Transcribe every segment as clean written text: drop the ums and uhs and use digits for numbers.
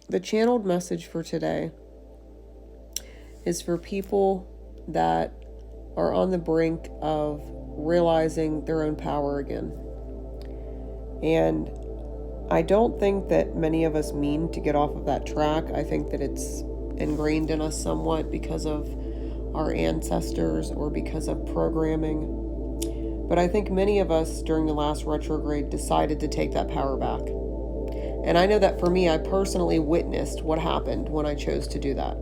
the channeled message for today is for people that are on the brink of realizing their own power again. And I don't think that many of us mean to get off of that track. I think that it's ingrained in us somewhat because of our ancestors or because of programming. But I think many of us during the last retrograde decided to take that power back. And I know that for me, I personally witnessed what happened when I chose to do that.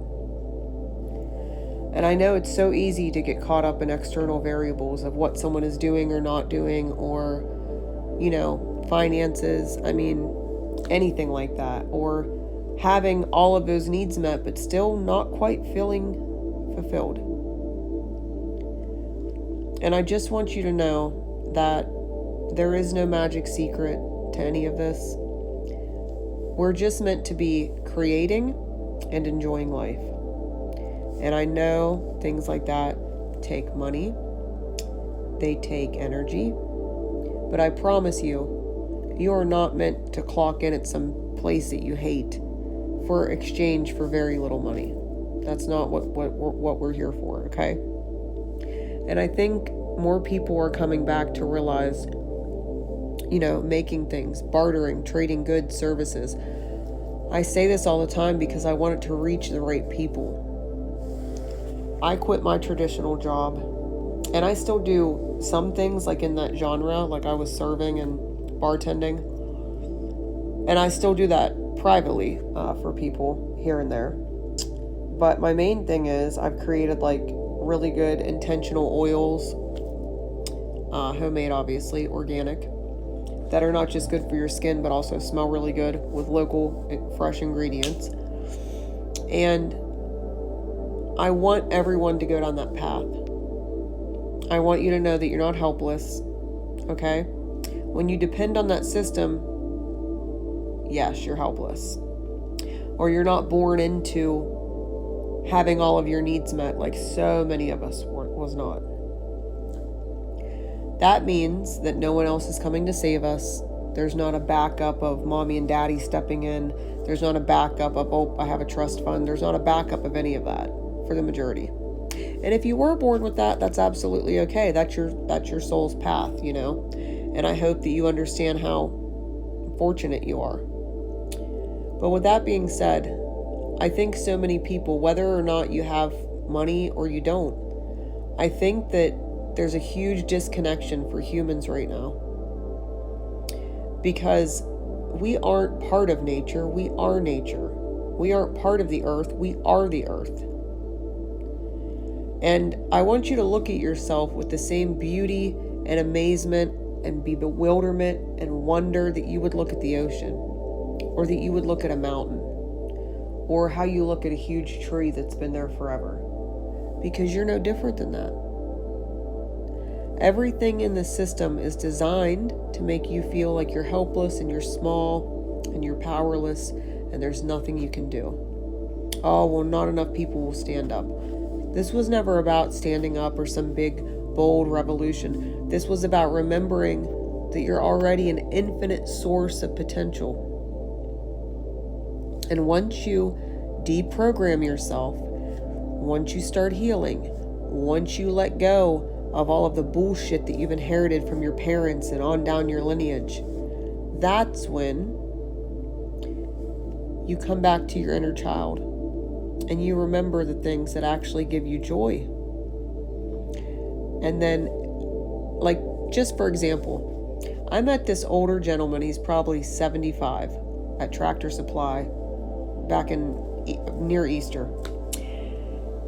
And I know it's so easy to get caught up in external variables of what someone is doing or not doing, or, finances. I mean, anything like that. Or having all of those needs met, but still not quite feeling fulfilled. And I just want you to know that there is no magic secret to any of this. We're just meant to be creating and enjoying life. And I know things like that take money, they take energy, but I promise you, you are not meant to clock in at some place that you hate for exchange for very little money. That's not what we're here for, okay? And I think more people are coming back to realize, making things, bartering, trading goods, services. I say this all the time because I want it to reach the right people. I quit my traditional job, and I still do some things like in that genre, like I was serving and bartending, and I still do that privately for people here and there. But my main thing is I've created like really good intentional oils, homemade obviously, organic, that are not just good for your skin but also smell really good with local fresh ingredients. And I want everyone to go down that path. I want you to know that you're not helpless, okay? When you depend on that system, yes, you're helpless. Or you're not born into having all of your needs met like so many of us was not. That means that no one else is coming to save us. There's not a backup of mommy and daddy stepping in. There's not a backup of, I have a trust fund. There's not a backup of any of that for the majority. And if you were born with that, that's absolutely okay. That's your soul's path, And I hope that you understand how fortunate you are. But with that being said, I think so many people, whether or not you have money or you don't, I think that there's a huge disconnection for humans right now. Because we aren't part of nature, we are nature. We aren't part of the earth, we are the earth. And I want you to look at yourself with the same beauty and amazement and bewilderment and wonder that you would look at the ocean, or that you would look at a mountain, or how you look at a huge tree that's been there forever. Because you're no different than that. Everything in the system is designed to make you feel like you're helpless and you're small and you're powerless and there's nothing you can do. Oh, well, not enough people will stand up. This was never about standing up or some big, bold revolution. This was about remembering that you're already an infinite source of potential. And once you deprogram yourself, once you start healing, once you let go of all of the bullshit that you've inherited from your parents and on down your lineage, that's when you come back to your inner child and you remember the things that actually give you joy. And then, like, just for example, I met this older gentleman, he's probably 75, at Tractor Supply back in near Easter.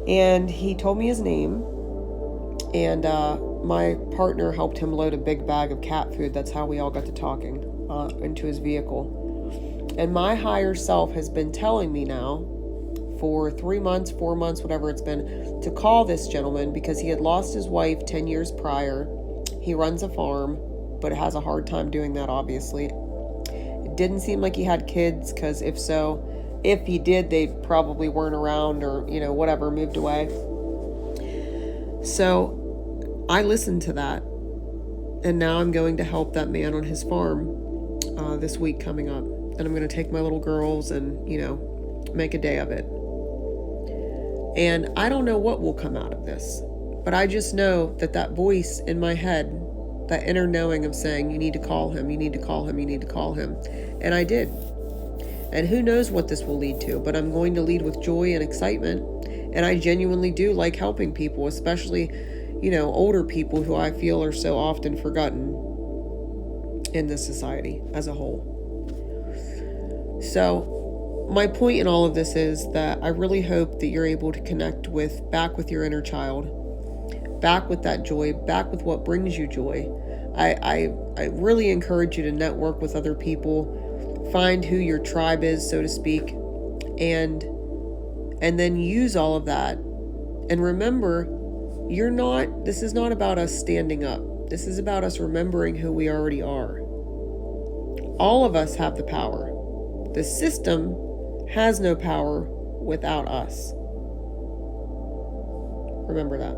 And he told me his name, and my partner helped him load a big bag of cat food. That's how we all got to talking, into his vehicle. And my higher self has been telling me now for 3 months, 4 months, whatever it's been, to call this gentleman because he had lost his wife 10 years prior. He runs a farm, but has a hard time doing that, obviously. It didn't seem like he had kids, because if he did, they probably weren't around, or, whatever, moved away. So I listened to that, and now I'm going to help that man on his farm this week coming up. and I'm going to take my little girls and, make a day of it. And I don't know what will come out of this, but I just know that voice in my head, that inner knowing of saying, you need to call him, you need to call him, you need to call him. And I did. And who knows what this will lead to, but I'm going to lead with joy and excitement. And I genuinely do like helping people, especially, older people who I feel are so often forgotten in this society as a whole. So my point in all of this is that I really hope that you're able to connect back with your inner child, back with that joy, back with what brings you joy. I really encourage you to network with other people, find who your tribe is, so to speak, and then use all of that. And remember, this is not about us standing up. This is about us remembering who we already are. All of us have the power. The system has no power without us. Remember that.